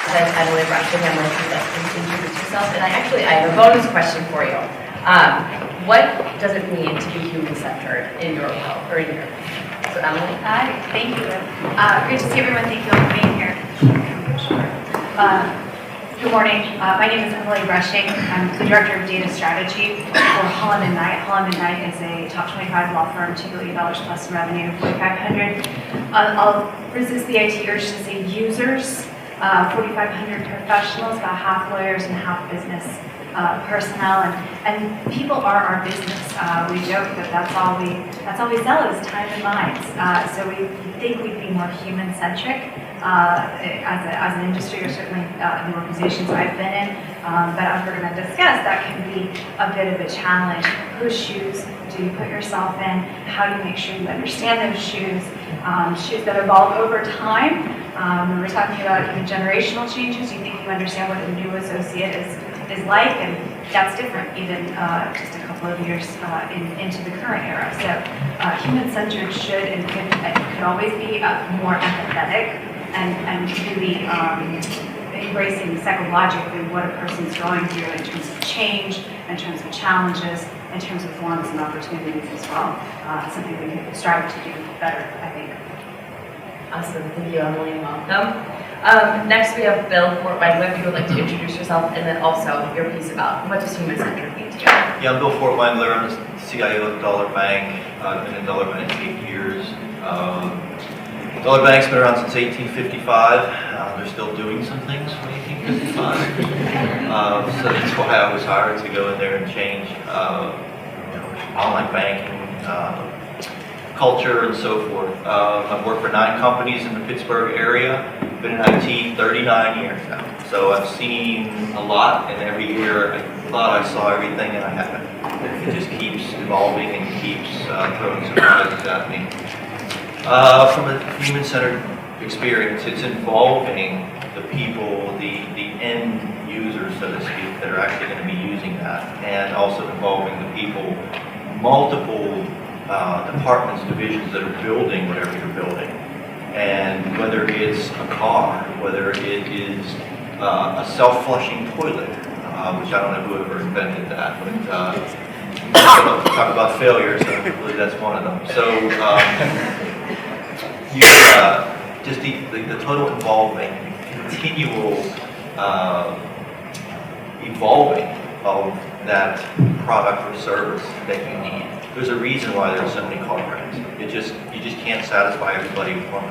I'm Emily Rushing. I'm with Introduce Yourself, and I have a bonus question for you. What does it mean to be human-centered in your world or in your life? So Emily? Hi, thank you. Great to see everyone. Thank you all for being here. Good morning. My name is Emily Rushing. I'm the Director of Data Strategy for Holland & Knight. Holland & Knight is a top 25 law firm, $2 billion plus in revenue, 4,500. I'll resist the IT urge to say users, 4,500 professionals, about half lawyers and half business personnel, and people are our business. We joke that that's all we sell is time and minds. So we think we'd be more human-centric as an industry, or certainly the organizations I've been in. But as we're going to discuss, that can be a bit of a challenge. Whose shoes do you put yourself in? How do you make sure you understand those shoes? Shoes that evolve over time. When we're talking about generational changes, you think you understand what a new associate is like, and that's different even just a couple of years into the current era. So human-centered should and could always be more empathetic and really embracing psychologically what a person's going through in terms of change, in terms of challenges, in terms of forms and opportunities as well. Something we can strive to do better, I think. Awesome. Thank you, Emily, and welcome. Next, we have Bill Fortwangler. If you would like to introduce yourself, and then also your piece about what does human-centered mean to you. Yeah, I'm Bill Fortwangler. I'm the CIO of Dollar Bank. I've been in Dollar Bank 8 years. Dollar Bank's been around since 1855. They're still doing some things from 1855. So that's why I was hired to go in there and change online banking, culture, and so forth. I've worked for 9 companies in the Pittsburgh area. Been in IT 39 years now. So I've seen a lot, and every year I thought I saw everything, and I haven't. It just keeps evolving and keeps throwing surprises at me. From a human-centered experience, it's involving the people, the end users, so to speak, that are actually going to be using that, and also involving the people, multiple departments, divisions that are building whatever you're building. And whether it's a car, whether it is a self-flushing toilet, which I don't know whoever invented that, but talk about failures, so I believe that's one of them. So just the total involving, continual evolving of that product or service that you need. There's a reason why there's so many car brands. You just can't satisfy everybody with one.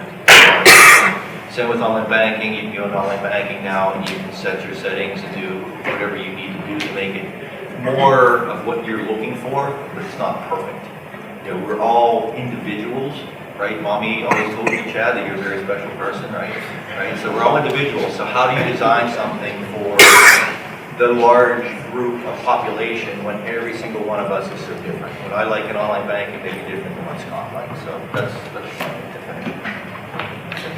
Same with online banking. You can go into online banking now and you can set your settings and do whatever you need to do to make it more of what you're looking for, but it's not perfect. You know, we're all individuals, right? Mommy always told me, Chad, that you're a very special person, right? So we're all individuals. So how do you design something for the large group of population when every single one of us is so different? What I like in online banking may be different than what Scott likes. So that's different.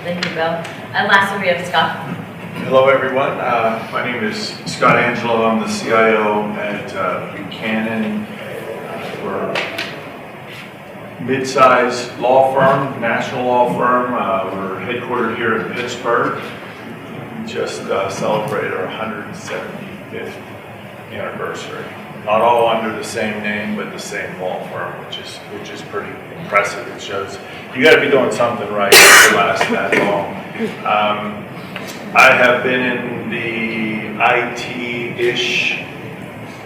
Thank you, Bill. And lastly, we have Scott. Hello, everyone. My name is Scott Angelo. I'm the CIO at Buchanan. We're a mid-sized law firm, national law firm. We're headquartered here in Pittsburgh. We just celebrated our 175th anniversary. Not all under the same name, but the same law firm, which is pretty impressive. It shows you got to be doing something right to last that long. I have been in the IT-ish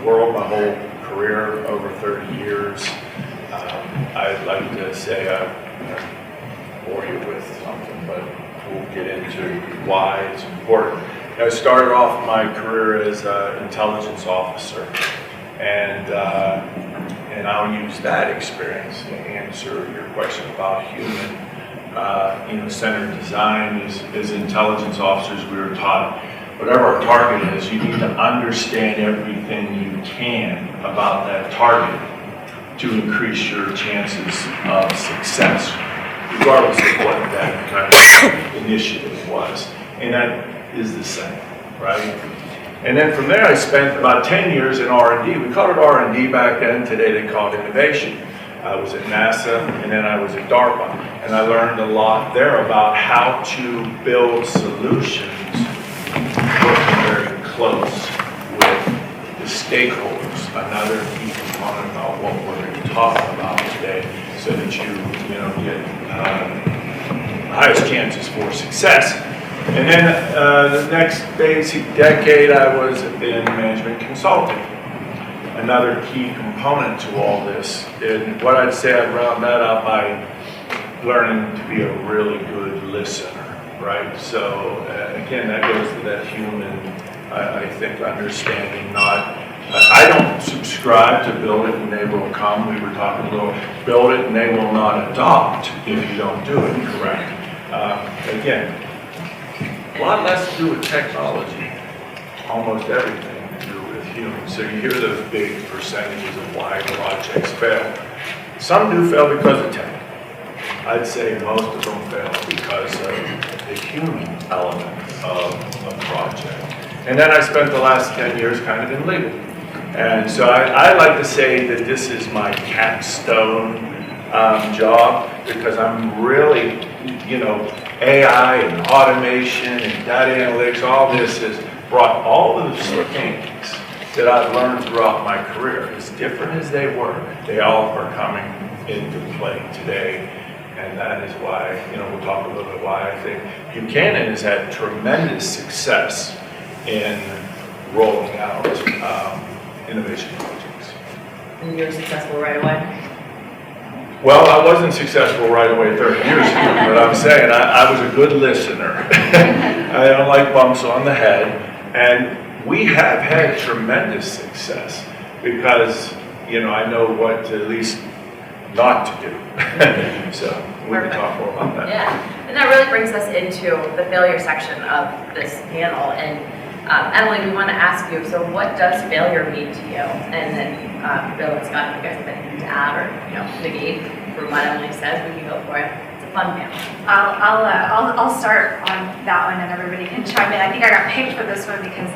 world my whole career, over 30 years. I'd like to say I bore you with something, but we'll get into why it's important. I started off my career as an intelligence officer, and I'll use that experience to answer your question about human-centered design. As intelligence officers, we were taught whatever our target is, you need to understand everything you can about that target to increase your chances of success, regardless of what that kind of initiative was. And that is the same, right? And then from there, I spent about 10 years in R&D. We called it R&D back then. Today, they call it innovation. I was at NASA, and then I was at DARPA. And I learned a lot there about how to build solutions close with the stakeholders, another key component about what we're going to talk about today, so that you know, get highest chances for success. And then the next basic decade, I was in management consulting. Another key component to all this. And what I'd say, I'd round that up by learning to be a really good listener, right? So again, that goes to that human, I think, understanding, not, I don't subscribe to build it and they will come. We were talking a little, build it and they will not adopt if you don't do it correct. Again, a lot less to do with technology, almost everything to do with humans. So you hear those big percentages of why projects fail. Some do fail because of tech. I'd say most of them fail because of the human element of a project. And then I spent the last 10 years kind of in legal. And so I like to say that this is my capstone job, because I'm really, you know, AI and automation and data analytics, all this has brought all of the things that I've learned throughout my career, as different as they were, they all are coming into play today. And that is why, you know, we'll talk a little bit why I think Buchanan has had tremendous success in rolling out innovation projects. And you were successful right away? Well, I wasn't successful right away 30 years ago, but I'm saying I was a good listener. I don't like bumps on the head. And we have had tremendous success because, you know, I know what to at least not to do. So we can talk more about that. Yeah, and that really brings us into the failure section of this panel. And Emily, we want to ask you, so what does failure mean to you? And then Bill and Scott, if you guys have anything to add or, you know, negate from what Emily says, we can go for it. It's a fun panel. I'll start on that one and everybody can chime in. I think I got picked for this one because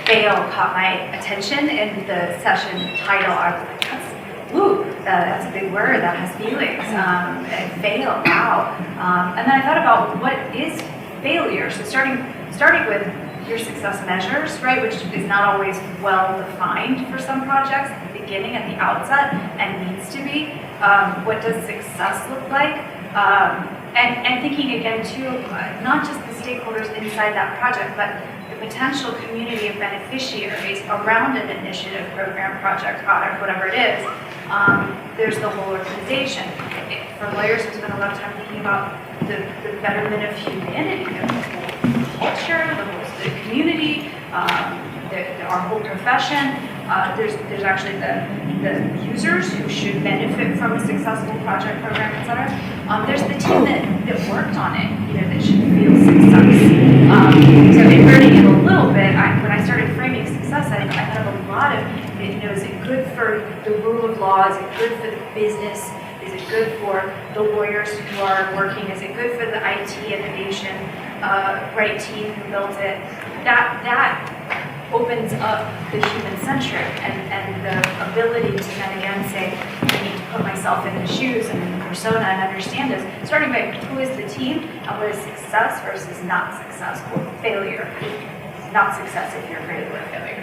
fail caught my attention in the session title. I was like, that's a big word, that has feelings. And fail, wow. And then I thought about what is failure. So starting with your success measures, right, which is not always well defined for some projects at the beginning, at the outset, and needs to be. What does success look like? And thinking again too, not just the stakeholders inside that project, but the potential community of beneficiaries around an initiative, program, project, product, whatever it is. There's the whole organization. For lawyers, we spend a lot of time thinking about the betterment of humanity, the whole culture, the community, our whole profession. There's actually the users who should benefit from a successful project, program, etc. There's the team that worked on it, you know, that should feel success. So inverting it a little bit, when I started framing success, I thought of a lot of, you know, is it good for the rule of law? Is it good for the business? Is it good for the lawyers who are working? Is it good for the IT innovation right team who built it? That opens up the human-centric and the ability to then again say, I need to put myself in the shoes and in the persona and understand this. Starting by who is the team and what is success versus not success or failure. Not success if you're failure or failure.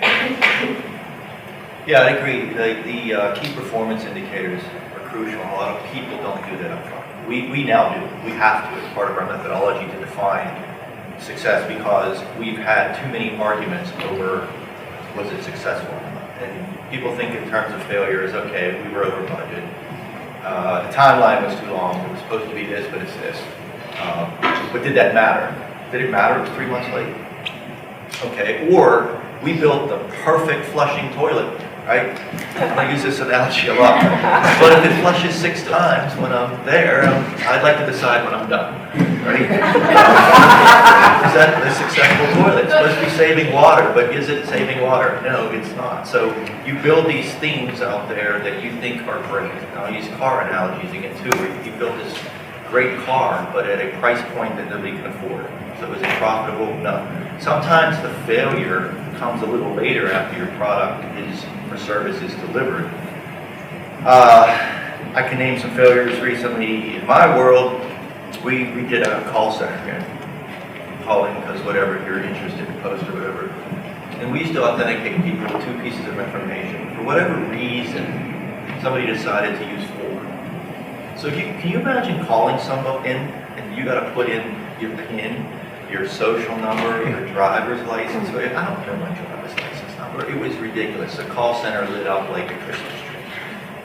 Yeah, I agree. The key performance indicators are crucial. A lot of people don't do that up front. We now do. We have to as part of our methodology to define success, because we've had too many arguments over was it successful or not. And people think in terms of failure as, okay, we were over budget. The timeline was too long. It was supposed to be this, but it's this. But did that matter? Did it matter? It was 3 months late. Okay, or we built the perfect flushing toilet, right? I use this analogy a lot. But if it flushes 6 times when I'm there, I'd like to decide when I'm done. Ready? Is that a successful toilet? It's supposed to be saving water, but is it saving water? No, it's not. So you build these things out there that you think are great. And I'll use car analogies again too, where you built this great car, but at a price point that nobody can afford. So is it profitable? No. Sometimes the failure comes a little later after your product or service is delivered. I can name some failures recently in my world. We did a call center in Holland, because whatever you're interested in post or whatever. And we used to authenticate people with 2 pieces of information. For whatever reason, somebody decided to use 4. So can you imagine calling someone in and you got to put in your PIN, your social number, your driver's license? I don't know my driver's license number. It was ridiculous. The call center lit up like a Christmas tree.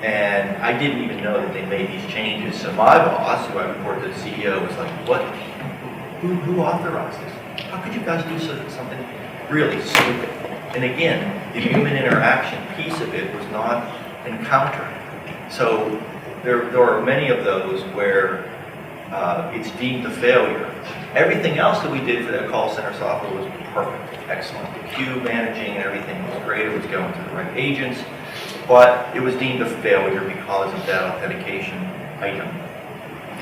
And I didn't even know that they made these changes. So my boss, who I reported to the CEO, was like, what? Who authorized this? How could you guys do something really stupid? And again, the human interaction piece of it was not encountered. So there are many of those where it's deemed a failure. Everything else that we did for that call center software was perfect, excellent. The queue managing and everything was great. It was going to the right agents, but it was deemed a failure because of that authentication item.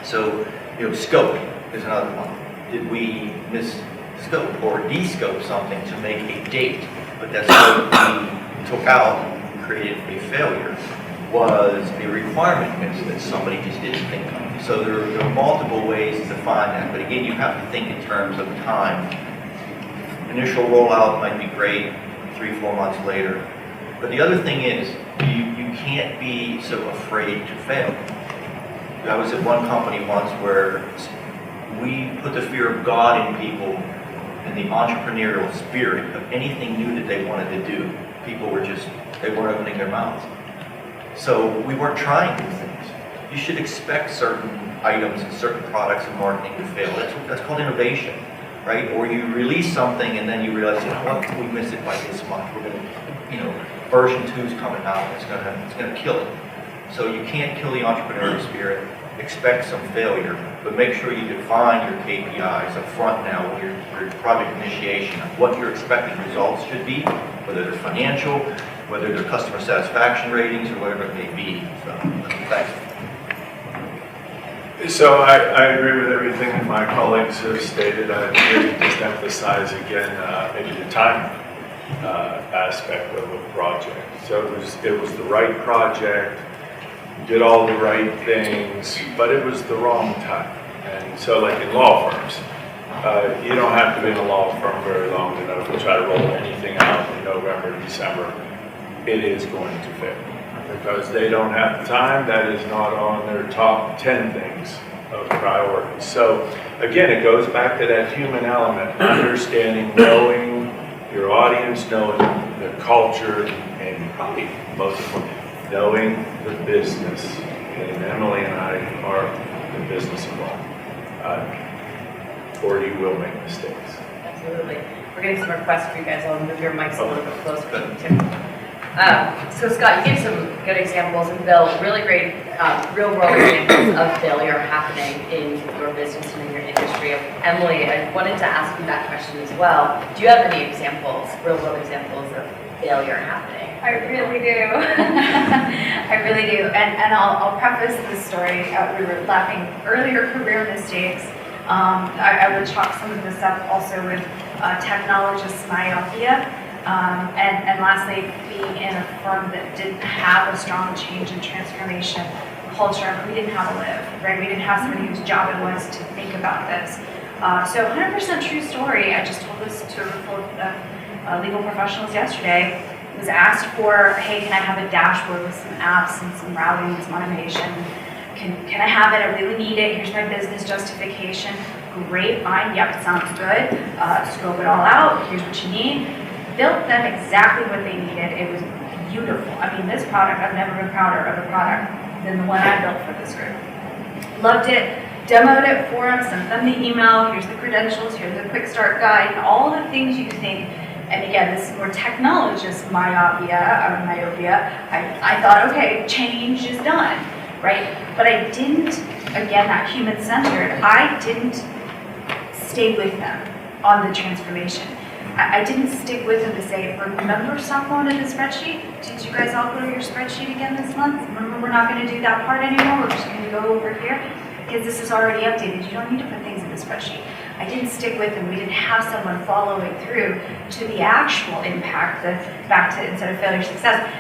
So, scope is another one. Did we miss-scope or de-scope something to make a date, but that scope we took out and created a failure? Was a requirement miss that somebody just didn't think of. So there are multiple ways to find that, but again, you have to think in terms of time. Initial rollout might be great, 3-4 months later. But the other thing is, you can't be so afraid to fail. I was at one company once where we put the fear of God in people and the entrepreneurial spirit of anything new that they wanted to do. People they weren't opening their mouths. So we weren't trying new things. You should expect certain items and certain products and marketing to fail. That's called innovation, right? Or you release something and then you realize, what, we missed it by this much. We're gonna, version 2's coming out. It's gonna kill it. So you can't kill the entrepreneurial spirit. Expect some failure, but make sure you define your KPIs up front now with your project initiation of what your expected results should be, whether they're financial, whether they're customer satisfaction ratings, or whatever it may be. So, thanks. So I agree with everything that my colleagues have stated. I'd maybe just emphasize again maybe the time aspect of a project. So it was the right project, did all the right things, but it was the wrong time. And so like in law firms, you don't have to be in a law firm very long to know if you try to roll anything out in November, December, it is going to fail. Because they don't have the time, that is not on their top 10 things of priority. So again, it goes back to that human element, understanding, knowing your audience, knowing the culture, and probably most important, knowing the business. And Emily and I are the business involved. Or you will make mistakes. Absolutely. We're getting some requests for you guys. I'll move your mics a little bit closer to you too. So Scott, you gave some good examples, and Bill, really great real-world examples of failure happening in your business and in your industry. Emily, I wanted to ask you that question as well. Do you have any examples, real-world examples of failure happening? I really do. I really do. And I'll preface this story. We were laughing earlier career mistakes. I would chalk some of this up also with technologist myopia. And lastly, being in a firm that didn't have a strong change and transformation culture. We didn't have a live, right? We didn't have somebody whose job it was to think about this. So 100% true story. I just told this to a group of legal professionals yesterday. Was asked for, hey, can I have a dashboard with some apps and some routing and some automation? Can I have it? I really need it. Here's my business justification. Great, fine, yep, sounds good. Scope it all out. Here's what you need. Built them exactly what they needed. It was beautiful. I mean, this product, I've never been prouder of a product than the one I built for this group. Loved it. Demoed it for them, sent them the email. Here's the credentials. Here's the quick start guide. And all the things you think. And again, this is where technologist myopia. I thought, okay, change is done, right? But I didn't, again, that human-centered, I didn't stay with them on the transformation. I didn't stick with them to say, remember stop going to the spreadsheet? Did you guys all go to your spreadsheet again this month? Remember, we're not going to do that part anymore. We're just going to go over here because this is already updated. You don't need to put things in the spreadsheet. I didn't stick with them. We didn't have someone following through to the actual impact, back to instead of failure, success.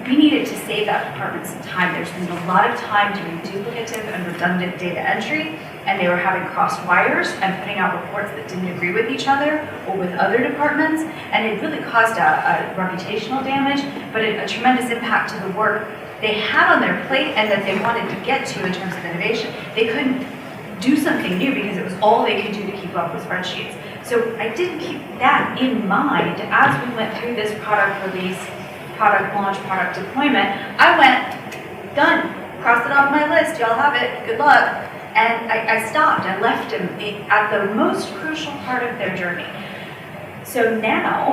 We needed to save that department some time. There's been a lot of time doing duplicative and redundant data entry. and they were having crossed wires and putting out reports that didn't agree with each other or with other departments, and it really caused a reputational damage, but a tremendous impact to the work they had on their plate and that they wanted to get to in terms of innovation. They couldn't do something new because it was all they could do to keep up with spreadsheets. So I did keep that in mind as we went through this product release, product launch, product deployment. I went, done, crossed it off my list, y'all have it, good luck. And I stopped, I left them at the most crucial part of their journey. So now,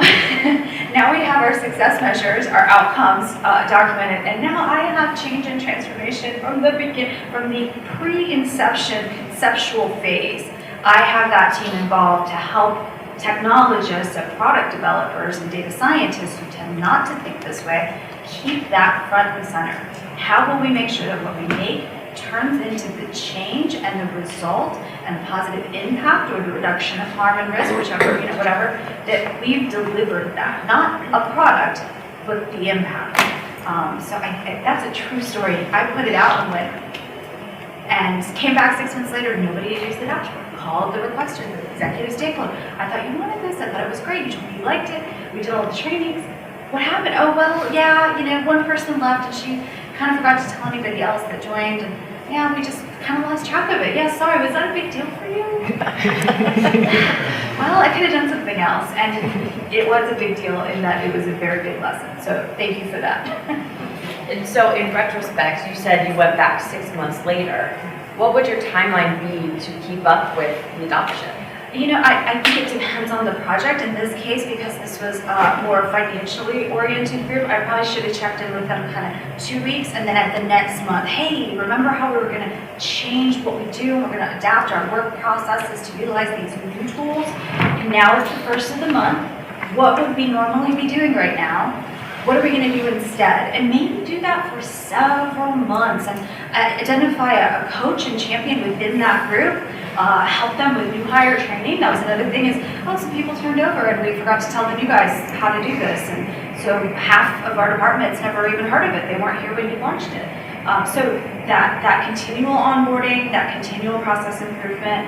now we have our success measures, our outcomes documented, and now I have change and transformation from the pre-inception conceptual phase. I have that team involved to help technologists and product developers and data scientists who tend not to think this way, keep that front and center. How will we make sure that what we make turns into the change and the result and the positive impact or the reduction of harm and risk, whichever, whatever, that we've delivered that. Not a product, but the impact. So that's a true story. I put it out and went, and came back 6 months later, nobody had used the dashboard. Called the requester, the executive stakeholder. I thought you wanted this, I thought it was great, you told me you liked it, we did all the trainings. What happened? Oh, well, yeah, one person left and she kind of forgot to tell anybody else that joined, and yeah, we just kind of lost track of it. Yeah, sorry, was that a big deal for you? Well, I could have done something else, and it was a big deal in that it was a very big lesson, so thank you for that. And so in retrospect, you said you went back 6 months later. What would your timeline be to keep up with the adoption? I think it depends on the project. In this case, because this was a more financially oriented group, I probably should have checked in with them kind of 2 weeks, and then at the next month, hey, remember how we were going to change what we do, and we're going to adapt our work processes to utilize these new tools, and now it's the first of the month. What would we normally be doing right now? What are we going to do instead? And maybe do that for several months and identify a coach and champion within that group, help them with new hire training. That was another thing is, some people turned over and we forgot to tell the new guys how to do this. And so half of our departments never even heard of it. They weren't here when you launched it. So that continual onboarding, that continual process improvement,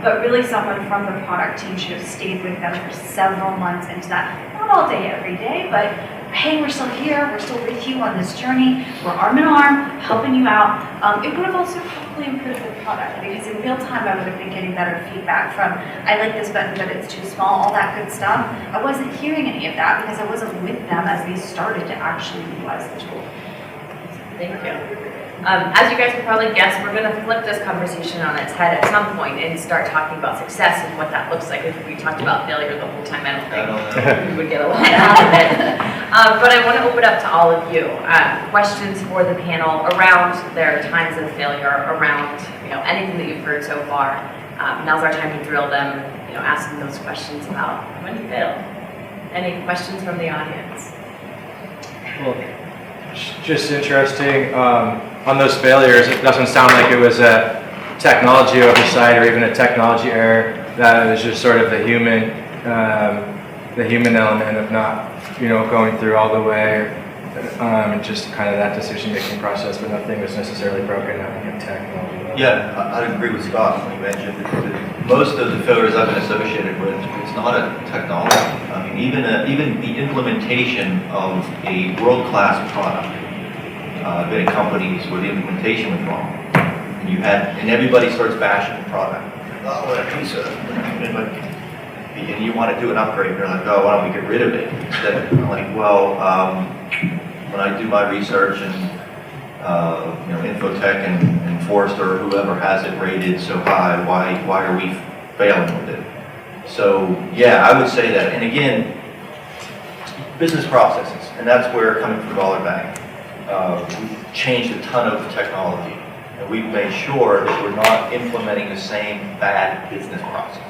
but really someone from the product team should have stayed with them for several months into that. Not all day, every day, but hey, we're still here, we're still with you on this journey, we're arm in arm, helping you out. It would have also probably improved the product because in real time I would have been getting better feedback from, I like this button, but it's too small, all that good stuff. I wasn't hearing any of that because I wasn't with them as they started to actually utilize the tool. Thank you. As you guys can probably guess, we're going to flip this conversation on its head at some point and start talking about success and what that looks like. If we talked about failure the whole time, I don't think we would get a lot out of it. But I want to open up to all of you. Questions for the panel around their times of failure, around anything that you've heard so far. Now's our time to drill them, asking those questions about when you failed. Any questions from the audience? Well, just interesting, on those failures, it doesn't sound like it was a technology oversight or even a technology error, that it was just sort of the human element of not, going through all the way, and just kind of that decision-making process, but nothing was necessarily broken out in technology. Yeah, I'd agree with Scott when he mentioned that most of the failures I've been associated with, it's not a technology. I mean, even the implementation of a world-class product. I've been in companies where the implementation was wrong, and everybody starts bashing the product. Oh, what a piece of, and you want to do an upgrade, and they're like, oh, why don't we get rid of it instead? I'm like, well, when I do my research and Infotech and Forrester or whoever has it rated so high, why are we failing with it? So yeah, I would say that. And again, business processes, and that's where coming from Dollar Bank. We've changed a ton of technology, and we've made sure that we're not implementing the same bad business process.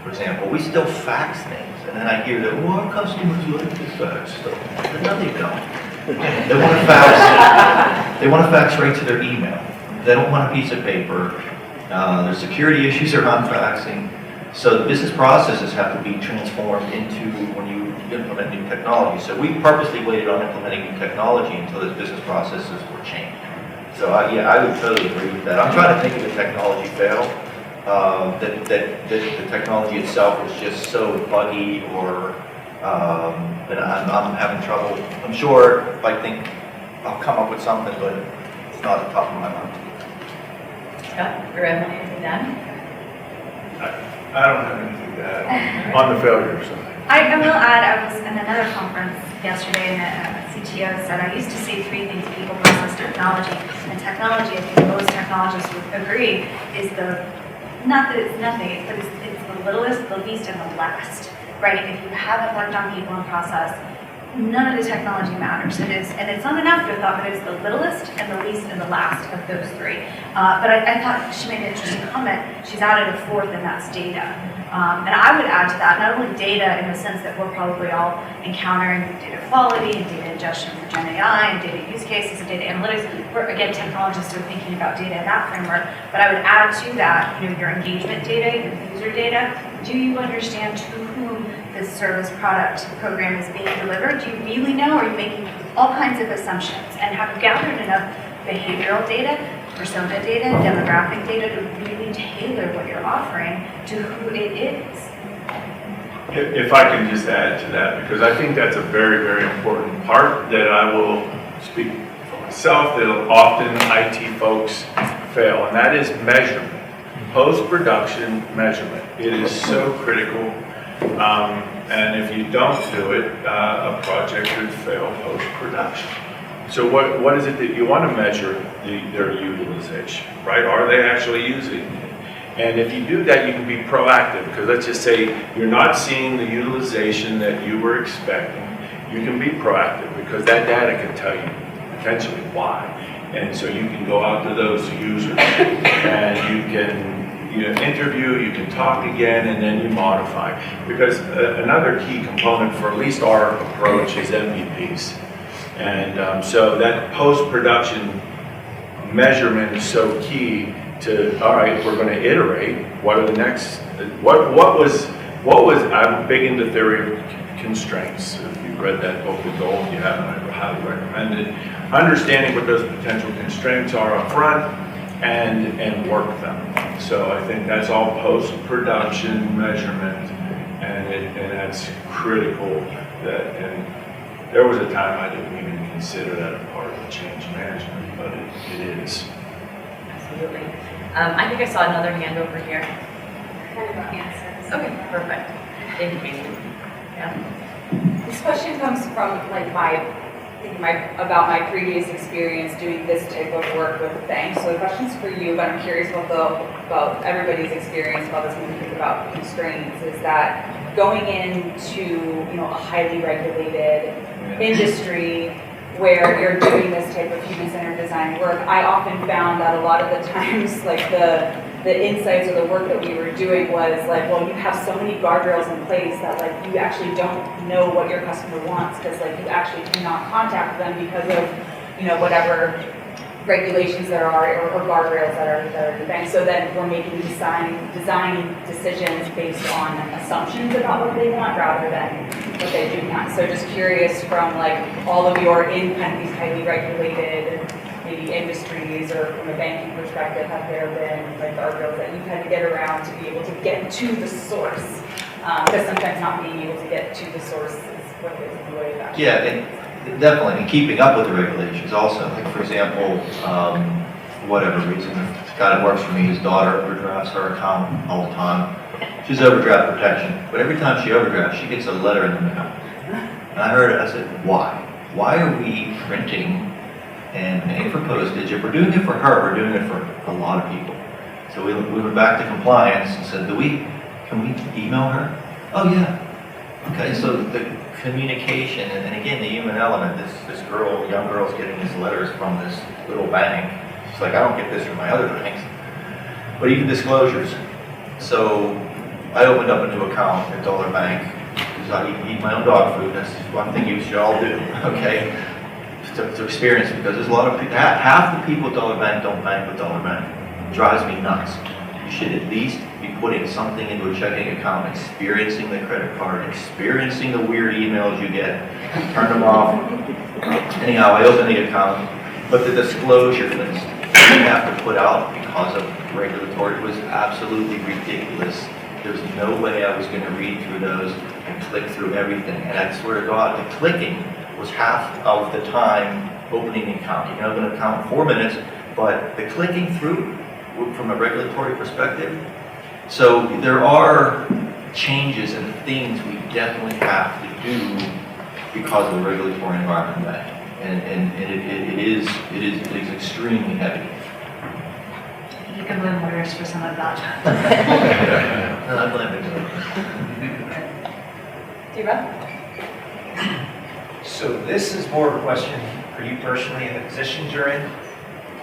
For example, we still fax things, and then I hear that, well, our customers like to fax stuff. No, they don't. They want to fax. They want to fax right to their email. They don't want a piece of paper. There's security issues around faxing. So the business processes have to be transformed into when you implement new technology. So we purposely waited on implementing new technology until those business processes were changed. So yeah, I would totally agree with that. I'm trying to think of a technology fail, that the technology itself is just so buggy or, that I'm having trouble. I'm sure if I think I'll come up with something, but it's not at the top of my mind. Scott, or Emily, anything to add? I don't have anything to add on the failure side. I will add, I was in another conference yesterday and a CTO said, I used to say 3 things people versus technology. And technology, I think most technologists would agree, is not that it's nothing, but it's the littlest, the least, and the last, right? If you haven't worked on people and process, none of the technology matters. And it's not an afterthought, but it's the littlest and the least and the last of those 3. But I thought she made an interesting comment. She's added a 4th, and that's data. And I would add to that, not only data in the sense that we're probably all encountering data quality and data ingestion for Gen AI and data use cases and data analytics. We're, again, technologists are thinking about data in that framework. But I would add to that, your engagement data, your user data. Do you understand to whom this service, product, program is being delivered? Do you really know, or are you making all kinds of assumptions? And have you gathered enough behavioral data, persona data, demographic data to really tailor what you're offering to who it is? If I can just add to that, because I think that's a very, very important part that I will speak for myself, that often IT folks fail, and that is measurement. Post-production measurement. It is so critical. And if you don't do it, a project could fail post-production. So what is it that you want to measure their utilization, right? Are they actually using it? And if you do that, you can be proactive, because let's just say you're not seeing the utilization that you were expecting. You can be proactive, because that data can tell you potentially why. And so you can go out to those users and you can interview, you can talk again, and then you modify. Because another key component for at least our approach is MVPs. And so that post-production measurement is so key to, all right, we're going to iterate. What are the next, what was, I'm big into theory of constraints. If you've read that book, The Goal, if you haven't, I highly recommend it. Understanding what those potential constraints are up front and work them. So I think that's all post-production measurement, and that's critical. And there was a time I didn't even consider that a part of the change management, but it is. Absolutely. I think I saw another hand over here. Answers. Okay, perfect. Thank you, Casey. Yeah. This question comes from like about my previous experience doing this type of work with banks. So the question's for you, but I'm curious about everybody's experience about this when we think about constraints. Is that going into a highly regulated industry where you're doing this type of human-centered design work? I often found that a lot of the times, like the insights or the work that we were doing was like, well, you have so many guardrails in place that like you actually don't know what your customer wants, because like you actually cannot contact them because of whatever regulations there are or guardrails that are in the bank. So then we're making design decisions based on assumptions about what they want rather than what they do want. So just curious, from like all of your in kind of these highly regulated maybe industries or from a banking perspective, have there been like guardrails that you've had to get around to be able to get to the source? Because sometimes not being able to get to the source is what gets in the way of that. Yeah, and definitely, and keeping up with the regulations also. Like, for example, for whatever reason, the guy that works for me, his daughter overdrafts her account all the time. She's overdraft protection, but every time she overdrafts, she gets a letter in the mail. And I heard it, I said, why? Why are we printing and paying for postage? If we're doing it for her, we're doing it for a lot of people. So we went back to compliance and said, can we email her? Oh yeah. Okay, so the communication, and again, the human element, this young girl's getting these letters from this little bank. She's like, I don't get this from my other banks. But even disclosures. So I opened up a new account at Dollar Bank because I eat my own dog food. That's one thing you should all do, okay? To experience it, because there's a lot of people, half the people at Dollar Bank don't bank with Dollar Bank. It drives me nuts. You should at least be putting something into a checking account, experiencing the credit card, experiencing the weird emails you get, turn them off. Anyhow, I opened the account, But the disclosure list we have to put out because of regulatory was absolutely ridiculous. There's no way I was going to read through those and click through everything. And I swear to God, the clicking was half of the time opening an account. You can open an account in 4 minutes, but the clicking through from a regulatory perspective. So there are changes and things we definitely have to do because of the regulatory environment that. And it is extremely heavy. You can blame lawyers for some of that. No, I blame it. Diva? So this is more of a question for you personally and the positions you're in.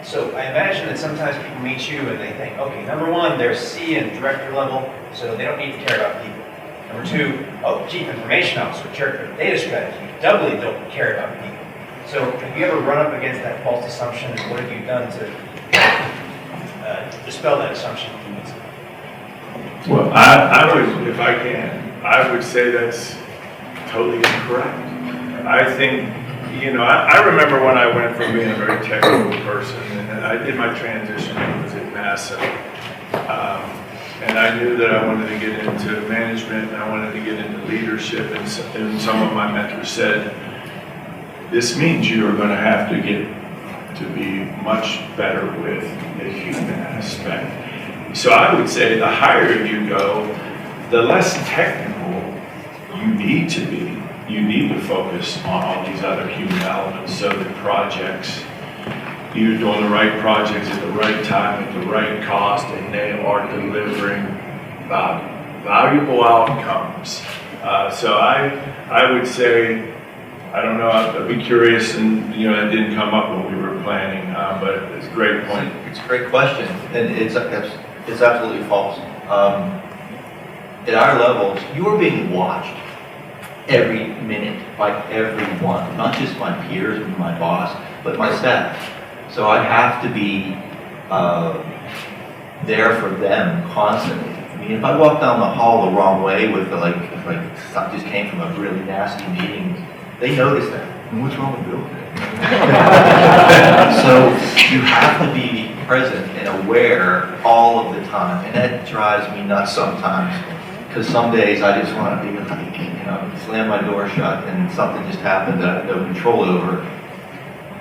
So I imagine that sometimes people meet you and they think, okay, number one, they're C and director level, so they don't need to care about people. Number two, oh, chief information officer, director of data strategy, doubly don't care about people. So have you ever run up against that false assumption, and what have you done to dispel that assumption? Well, I would, if I can, I would say that's totally incorrect. I think, I remember when I went from being a very technical person, and I did my transition, I was at NASA, and I knew that I wanted to get into management, and I wanted to get into leadership, and some of my mentors said, this means you are going to have to get to be much better with the human aspect. So I would say the higher you go, the less technical you need to be. You need to focus on all these other human elements so that projects, you're doing the right projects at the right time, at the right cost, and they are delivering valuable outcomes. So I would say, I don't know, I'd be curious, and that didn't come up when we were planning, but it's a great point. It's a great question, and it's absolutely false. At our levels, you are being watched every minute by everyone, not just my peers and my boss, but my staff. So I have to be there for them constantly. I mean, if I walk down the hall the wrong way with if I just came from a really nasty meeting, they notice that. What's wrong with Bill today? So you have to be present and aware all of the time, and that drives me nuts sometimes. Because some days I just want to be slam my door shut, and something just happened that I have no control over.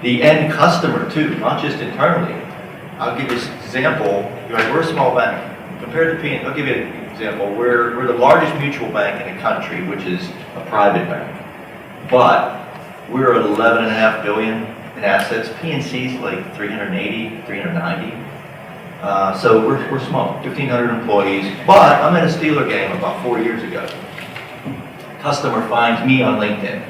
The end customer too, not just internally. I'll give you an example. We're a small bank. Compared to I'll give you an example. We're the largest mutual bank in the country, which is a private bank. But we're at 11.5 billion in assets. PNC's like 380, 390. So we're small, 1,500 employees. But I'm at a Steeler game about 4 years ago. Customer finds me on LinkedIn.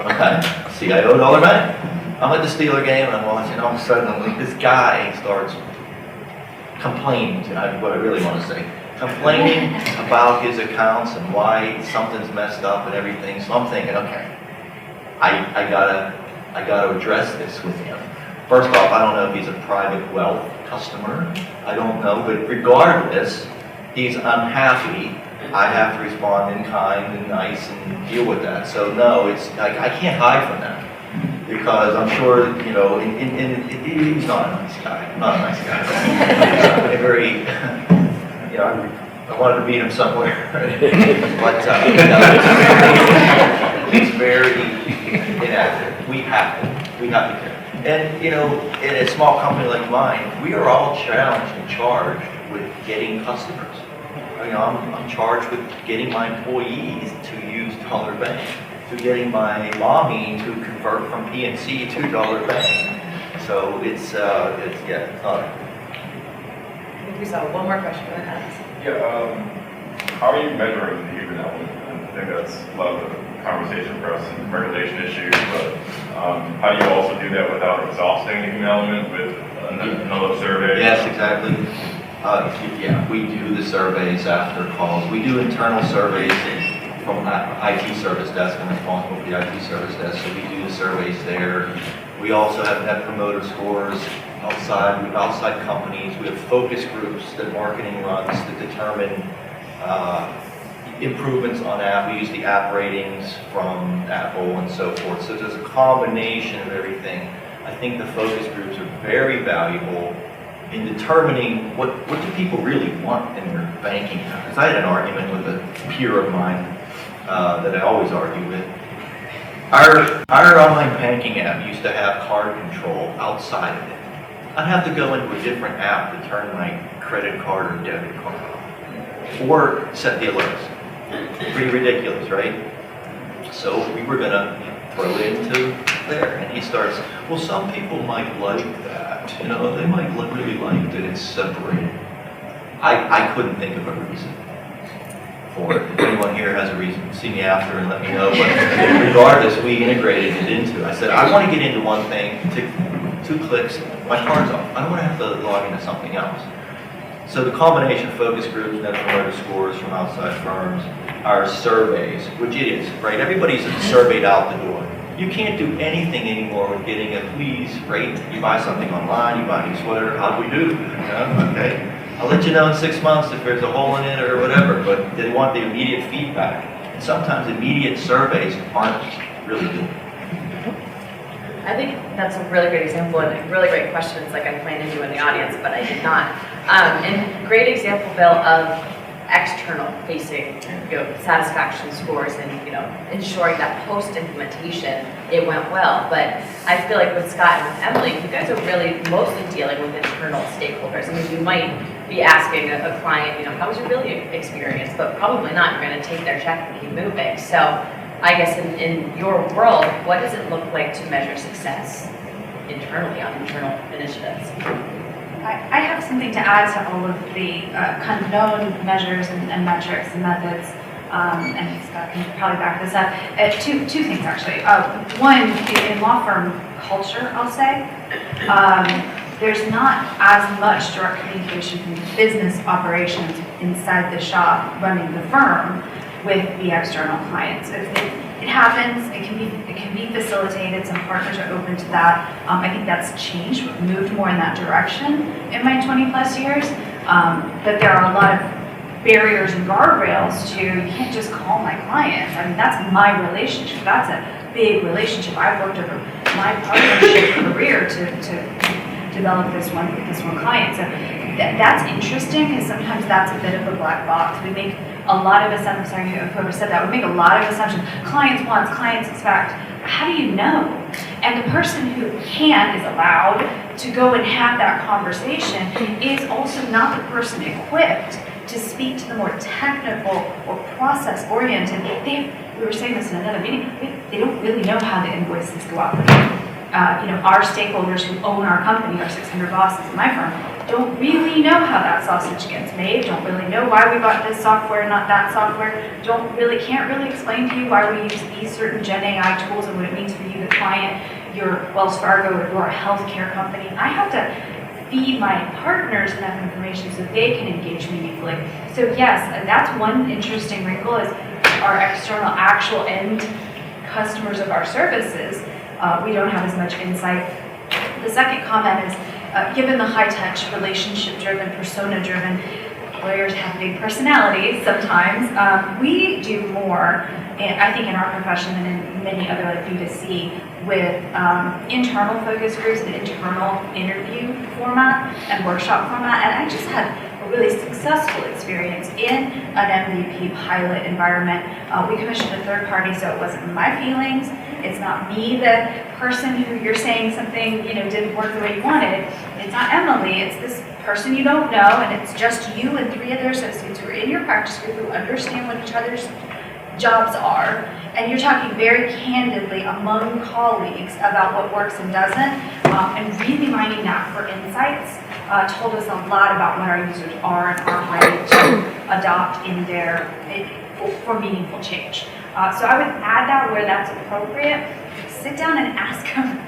Okay, CIO Dollar Bank. I'm at the Steeler game and I'm watching. All of a sudden, this guy starts complaining. What I really want to say. Complaining about his accounts and why something's messed up and everything. So I'm thinking, okay, I gotta address this with him. First off, I don't know if he's a private wealth customer. I don't know, but regardless, he's unhappy. I have to respond in kind and nice and deal with that. So no, I can't hide from that because I'm sure and he's not a nice guy. Not a nice guy. Very, I wanted to meet him somewhere, but it's very inaccurate. We have to care. And in a small company like mine, we are all challenged and charged with getting customers. I'm charged with getting my employees to use Dollar Bank, to getting my mommy to convert from PNC to Dollar Bank. So it's not. I think we saw one more question in the hands. Yeah, how are you measuring the human element? I think that's a lot of the conversation for us and regulation issues, but how do you also do that without exhausting the human element with another survey? Yes, exactly. We do the surveys after calls. We do internal surveys from IT service desk. I'm responsible for the IT service desk, so we do the surveys there. We also have net promoter scores outside companies. We have focus groups that marketing runs that determine improvements on app. We use the app ratings from Apple and so forth. So there's a combination of everything. I think the focus groups are very valuable in determining what do people really want in their banking account. Because I had an argument with a peer of mine that I always argue with. Our online banking app used to have card control outside of it. I'd have to go into a different app to turn my credit card or debit card off, or set the alerts. Pretty ridiculous, right? So we were gonna throw it into there, and he starts, well, some people might like that, you know, they might really like that it's separated. I couldn't think of a reason for it. If anyone here has a reason, see me after and let me know, but regardless, we integrated it into, I said, I want to get into one thing, take 2 clicks, my card's off. I don't want to have to log into something else. So the combination of focus groups, net promoter scores from outside firms, our surveys, which it is, right? Everybody's surveyed out the door. You can't do anything anymore with getting a please, right? You buy something online, you buy a new sweater, how do we do? Okay, I'll let you know in 6 months if there's a hole in it or whatever, but they want the immediate feedback. And sometimes immediate surveys aren't really good. I think that's a really great example and really great questions, like I planned to do in the audience, but I did not. And great example, Bill, of external facing, satisfaction scores and, ensuring that post-implementation it went well. But I feel like with Scott and with Emily, you guys are really mostly dealing with internal stakeholders. I mean, you might be asking a client, how was your billing experience? But probably not. You're going to take their check and keep moving. So I guess in your world, what does it look like to measure success internally on internal initiatives? I have something to add to all of the kind of known measures and metrics and methods, and Scott can probably back this up. Two things actually. One, in law firm culture, I'll say, there's not as much direct communication from the business operations inside the shop running the firm with the external clients. It happens. It can be facilitated. Some partners are open to that. I think that's changed. We've moved more in that direction in my 20 plus years. That there are a lot of barriers and guardrails to, you can't just call my client. I mean, that's my relationship. That's a big relationship. I've worked over my partnership career to develop this one client. So that's interesting because sometimes that's a bit of a black box. We make a lot of assumptions. Sorry, whoever said that. We make a lot of assumptions. Clients want, clients expect. How do you know? And the person who is allowed to go and have that conversation is also not the person equipped to speak to the more technical or process-oriented. We were saying this in another meeting. They don't really know how the invoices go out. Our stakeholders who own our company, our 600 bosses in my firm, don't really know how that sausage gets made, don't really know why we bought this software, not that software, can't really explain to you why we use these certain Gen AI tools and what it means for you, the client, your Wells Fargo or a healthcare company. I have to feed my partners enough information so they can engage meaningfully. So yes, that's one interesting wrinkle is our external actual end customers of our services. We don't have as much insight. The second comment is, given the high-touch, relationship-driven, persona-driven, lawyers have big personalities sometimes, we do more, I think in our profession and in many other like B2C, with internal focus groups and internal interview format and workshop format. And I just had a really successful experience in an MVP pilot environment. We commissioned a third party, so it wasn't my feelings. It's not me, the person who you're saying something, didn't work the way you wanted. It's not Emily, it's this person you don't know, and it's just you and 3 other associates who are in your practice group who understand what each other's jobs are. And you're talking very candidly among colleagues about what works and doesn't, and really mining that for insights told us a lot about what our users are and are ready to adopt for meaningful change. So I would add that where that's appropriate. Sit down and ask them.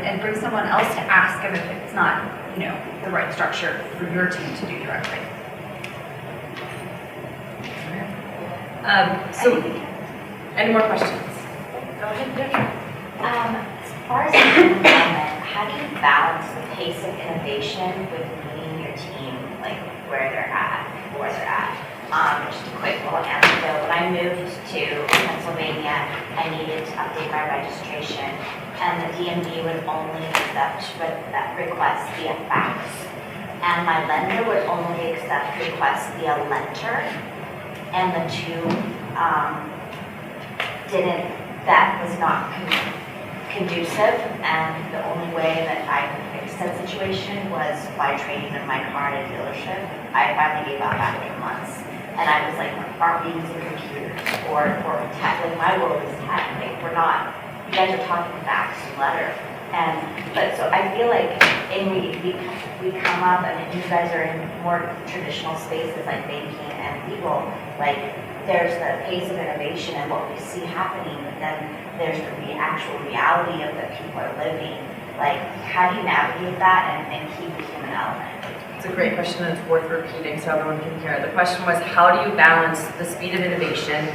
And bring someone else to ask them if it's not, the right structure for your team to do directly. So, any more questions? Go ahead. As far as enrollment, how do you balance the pace of innovation with meeting your team, like where they're at? just a quick little anecdote. When I moved to Pennsylvania, I needed to update my registration, and the DMV would only accept requests via fax. And my lender would only accept requests via lender, and the two that was not conducive, and the only way that I could fix that situation was by trading in my car at a dealership. I finally gave out after months, and I was like, aren't we using computers or tech? Like, my world is tech, like, we're not, you guys are talking fax and letter. But so I feel like we come up, and you guys are in more traditional spaces like banking and legal, like, there's the pace of innovation and what we see happening, but then there's the actual reality of that people are living. Like, how do you navigate that and keep the human element? It's a great question, and it's worth repeating so everyone can hear it. The question was, how do you balance the speed of innovation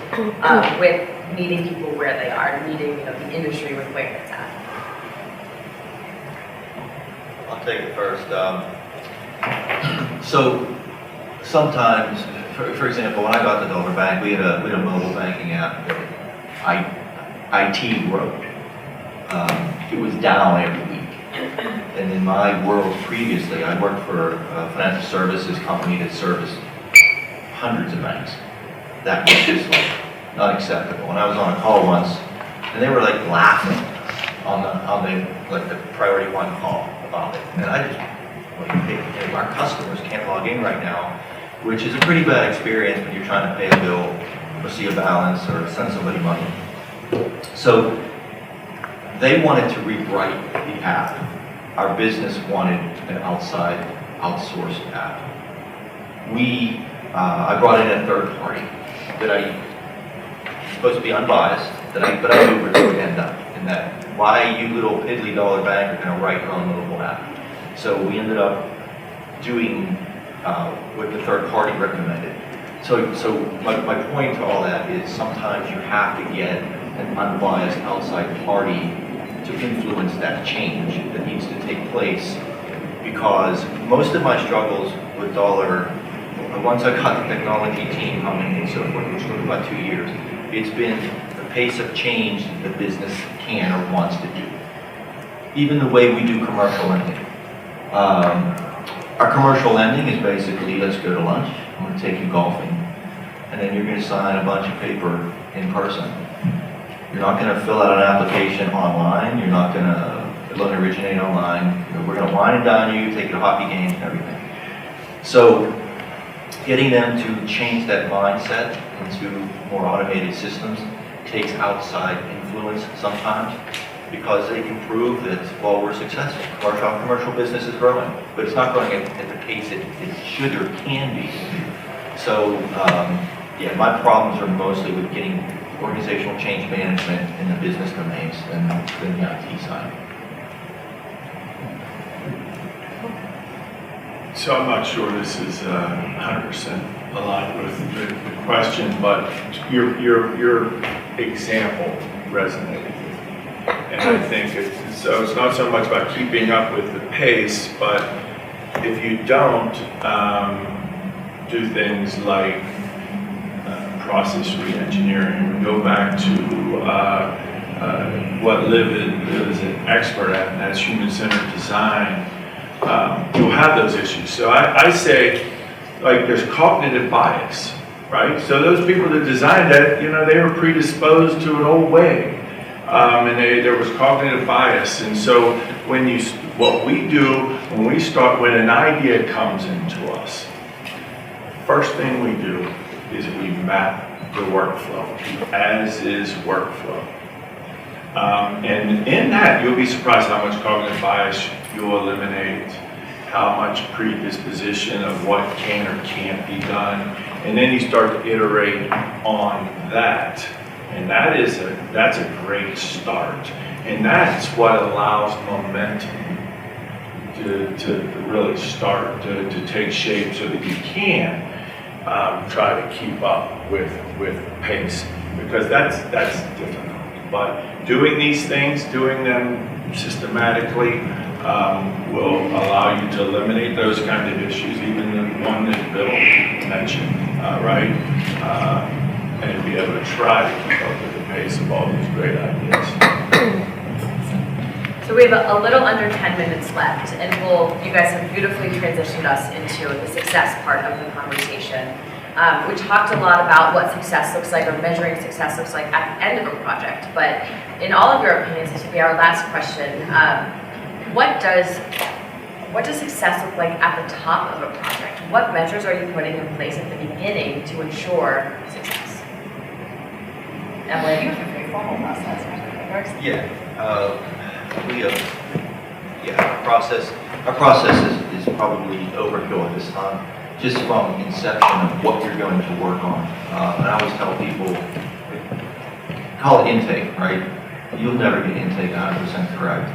with meeting people where they are, and meeting the industry with where it's at? I'll take it first. So sometimes, for example, when I got to Dover Bank, we had a mobile banking app that IT wrote. It was down every week. And in my world previously, I worked for a financial services company that serviced hundreds of banks. That was just not acceptable. And I was on a call once, and they were like laughing on the priority one call about it. And I just, hey, our customers can't log in right now, which is a pretty bad experience when you're trying to pay a bill or see a balance or send somebody money. So they wanted to rewrite the app. Our business wanted an outsourced app. I brought in a third party that I supposed to be unbiased, but I knew where it would end up. In that, why you little piddly dollar bank are going to write your own mobile app? So we ended up doing what the third party recommended. So my point to all that is sometimes you have to get an unbiased outside party to influence that change that needs to take place, because most of my struggles with dollar, once I got the technology team humming and so forth, which took about 2 years, it's been the pace of change that the business can or wants to do. Even the way we do commercial lending. Our commercial lending is basically, let's go to lunch, I'm going to take you golfing, and then you're going to sign a bunch of paper in person. You're not going to fill out an application online, you're not going to loan originate online, we're going to wine and dine you, take you to hockey games and everything. So getting them to change that mindset into more automated systems takes outside influence sometimes, because they can prove that, well, we're successful. Commercial business is growing, but it's not growing at the pace it should or can be. So, yeah, my problems are mostly with getting organizational change management in the business domains than the IT side. So I'm not sure this is 100% aligned with the question, but your example resonated with me. And I think it's not so much about keeping up with the pace, but if you don't do things like process re-engineering, go back to what Liv is an expert at, and that's human-centered design, you'll have those issues. So I say, like, there's cognitive bias, right? So those people that designed that, they were predisposed to an old way. And there was cognitive bias. And so what we do when an idea comes into us, first thing we do is we map the workflow, as is workflow. And in that, you'll be surprised how much cognitive bias you'll eliminate, how much predisposition of what can or can't be done. And then you start to iterate on that. And that's a great start. And that's what allows momentum to really start to take shape so that you can try to keep up with pace, because that's difficult. But doing these things, doing them systematically, will allow you to eliminate those kind of issues, even the one that Bill mentioned. right? And be able to try to keep up with the pace of all these great ideas. So we have a little under 10 minutes left, and you guys have beautifully transitioned us into the success part of the conversation. We talked a lot about what success looks like, or measuring success looks like at the end of a project, but in all of your opinions, this would be our last question. What does success look like at the top of a project? What measures are you putting in place at the beginning to ensure success? Emily, you have a very formal process. Our process is probably overkill at this time, just from inception of what you're going to work on. And I always tell people, call it intake, right? You'll never get intake 100% correct.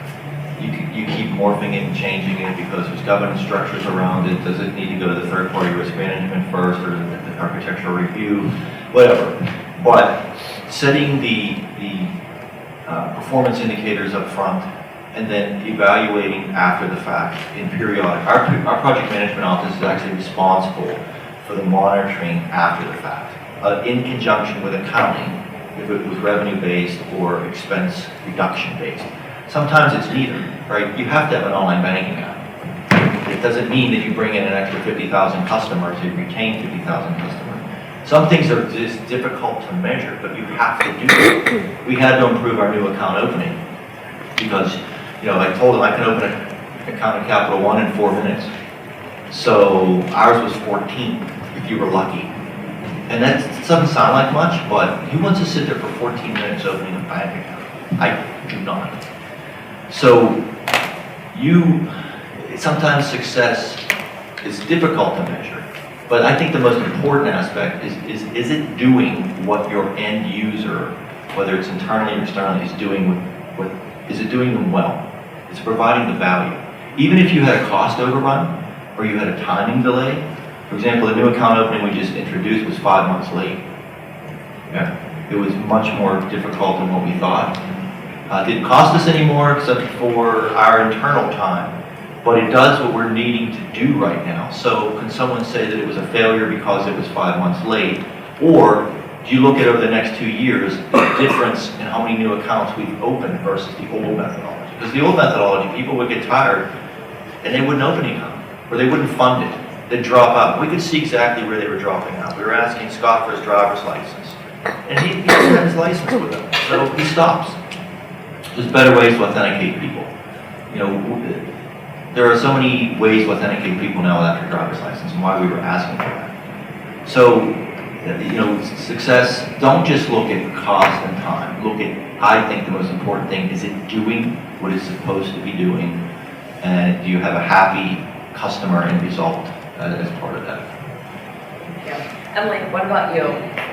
You keep morphing it and changing it because there's governance structures around it. Does it need to go to the third-party risk management first, or the architectural review, whatever. But setting the performance indicators up front and then evaluating after the fact in periodic. Our project management office is actually responsible for the monitoring after the fact, in conjunction with accounting, if it was revenue-based or expense reduction-based. Sometimes it's neither, right? You have to have an online banking account. It doesn't mean that you bring in an extra 50,000 customers, you retain 50,000 customers. Some things are just difficult to measure, but you have to do it. We had to improve our new account opening because, I told them I can open an account in Capital One in 4 minutes. So ours was 14, if you were lucky. And that doesn't sound like much, but who wants to sit there for 14 minutes opening a bank account? I do not. So sometimes success is difficult to measure, but I think the most important aspect is it doing what your end user, whether it's internally or externally, is doing is it doing them well? It's providing the value. Even if you had a cost overrun or you had a timing delay, for example, the new account opening we just introduced was 5 months late. Yeah, it was much more difficult than what we thought. It didn't cost us any more except for our internal time, but it does what we're needing to do right now. So can someone say that it was a failure because it was 5 months late? Or do you look at over the next 2 years, the difference in how many new accounts we've opened versus the old methodology? Because the old methodology, people would get tired and they wouldn't open the account, or they wouldn't fund it. They'd drop out. We could see exactly where they were dropping out. We were asking Scott for his driver's license, and he doesn't have his license with him, so he stops. There's better ways to authenticate people. There are so many ways to authenticate people now without your driver's license, and why we were asking for that. So, success, don't just look at cost and time. Look at, I think the most important thing, is it doing what it's supposed to be doing, and do you have a happy customer end result as part of that? Thank you. Emily, what about you?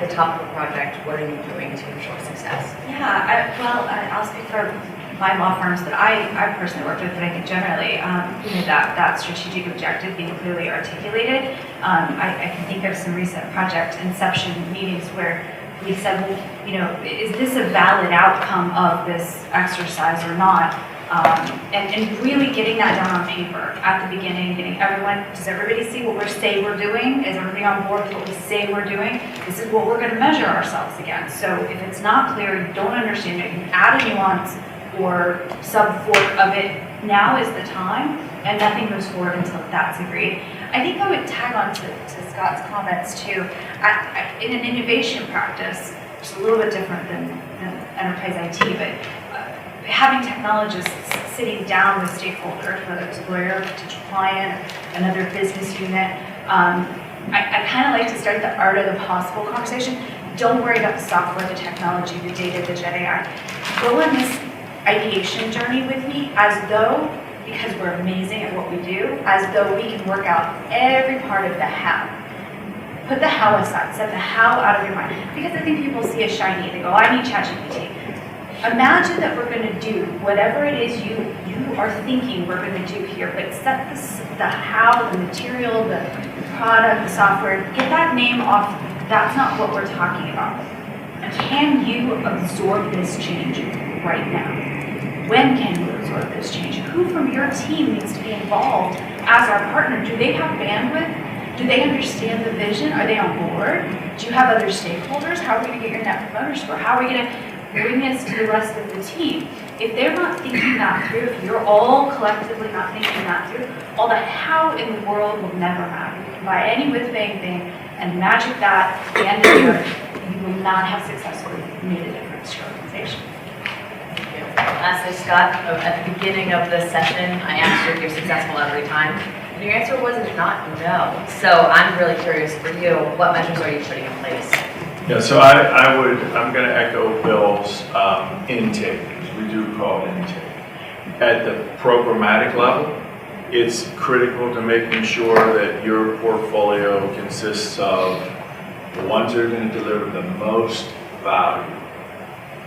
The top of the project, what are you doing to ensure success? Yeah, I'll speak for my law firms that I personally worked with, but I think generally, that strategic objective being clearly articulated. I can think of some recent project inception meetings where we said, well, is this a valid outcome of this exercise or not? And really getting that down on paper at the beginning, does everybody see what we say we're doing? Is everybody on board with what we say we're doing? This is what we're going to measure ourselves against. So if it's not clear, you don't understand it, you can add a nuance or sub-fork of it, now is the time, and nothing moves forward until that's agreed. I think I would tag on to Scott's comments too. In an innovation practice, which is a little bit different than enterprise IT, but having technologists sitting down with stakeholders, whether it's a lawyer, a potential client, another business unit, I kind of like to start the art of the possible conversation. Don't worry about the software, the technology, the data, the Gen AI. Go on this ideation journey with me as though, because we're amazing at what we do, as though we can work out every part of the how. Put the how aside, set the how out of your mind. Because I think people see a shiny, they go, I need ChatGPT. Imagine that we're going to do whatever it is you are thinking we're going to do here, but set the how, the material, the product, the software, get that name off. That's not what we're talking about. Can you absorb this change right now? When can you absorb this change? Who from your team needs to be involved as our partner? Do they have bandwidth Do they understand the vision? Are they on board? Do you have other stakeholders? How are we going to get your net promoter score? How are we going to bring this to the rest of the team? If they're not thinking that through, if you're all collectively not thinking that through, all the how in the world will never matter. You can buy any whiz bang thing and magic that at the end of the year, you will not have successfully made a difference to your organization. Lastly, Scott, at the beginning of this session, I asked you if you're successful every time. And your answer was not no. So I'm really curious for you, what measures are you putting in place? Yeah, so I'm going to echo Bill's intake, as we do call it intake. At the programmatic level, it's critical to making sure that your portfolio consists of the ones that are going to deliver the most value.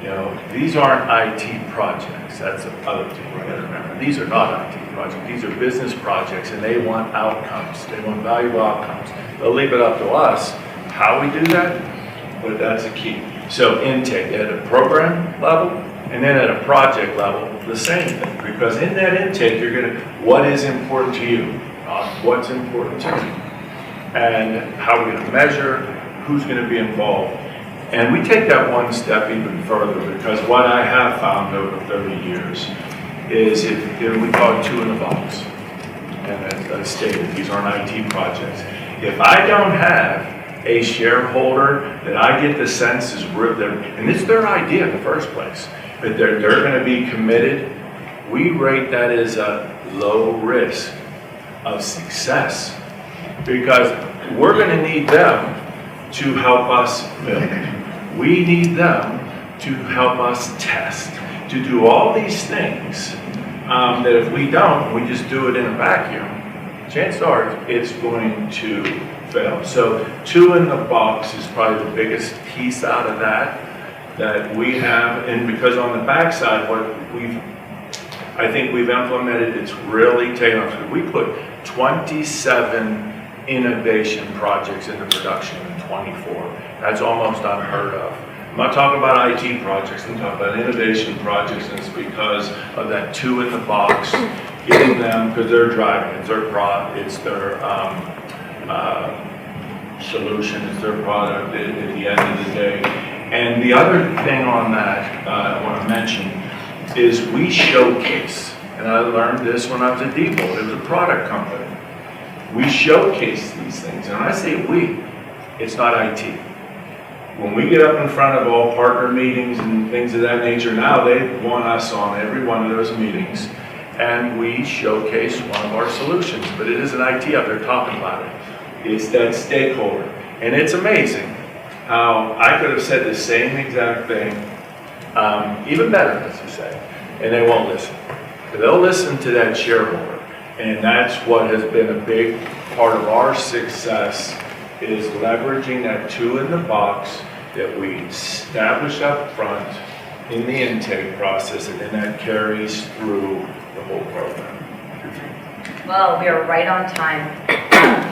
You know, these aren't IT projects. That's the other thing we're going to remember. These are not IT projects. These are business projects, and they want outcomes. They want valuable outcomes. They'll leave it up to us how we do that, but that's the key. So intake at a program level, and then at a project level, the same thing. Because in that intake, you're going to, what is important to you? What's important to you? And how are we going to measure? Who's going to be involved? And we take that one step even further, because what I have found over 30 years is we call it two in the box. And as I stated, these aren't IT projects. If I don't have a shareholder that I get the sense is real, and it's their idea in the first place, but they're going to be committed, we rate that as a low risk of success, because we're going to need them to help us build. We need them to help us test, to do all these things that if we don't, we just do it in a vacuum, chances are it's going to fail. So two in the box is probably the biggest piece out of that we have, and because on the backside, I think we've implemented, it's really taken off. We put 27 innovation projects into production in 24. That's almost unheard of. I'm not talking about IT projects, I'm talking about innovation projects, and it's because of that two in the box, getting them, because they're driving, it's their product, it's their solution, it's their product at the end of the day. And the other thing on that I want to mention is we showcase, and I learned this when I was at Depot, it was a product company. We showcase these things, and when I say we, it's not IT. When we get up in front of all partner meetings and things of that nature, now they want us on every one of those meetings, and we showcase one of our solutions, but it isn't IT up there talking about it. It's that stakeholder, and it's amazing how I could have said the same exact thing, even better, as you say, and they won't listen. They'll listen to that shareholder. And that's what has been a big part of our success, is leveraging that two in the box that we establish up front in the intake process, and then that carries through the whole program. Well, we are right on time.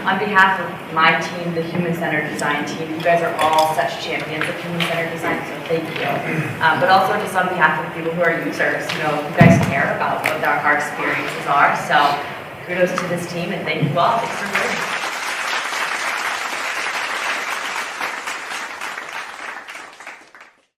On behalf of my team, the human-centered design team, you guys are all such champions of human-centered design, so thank you. But also just on behalf of people who are users, you guys care about what our experiences are, so kudos to this team, and thank you all. Thanks for being here.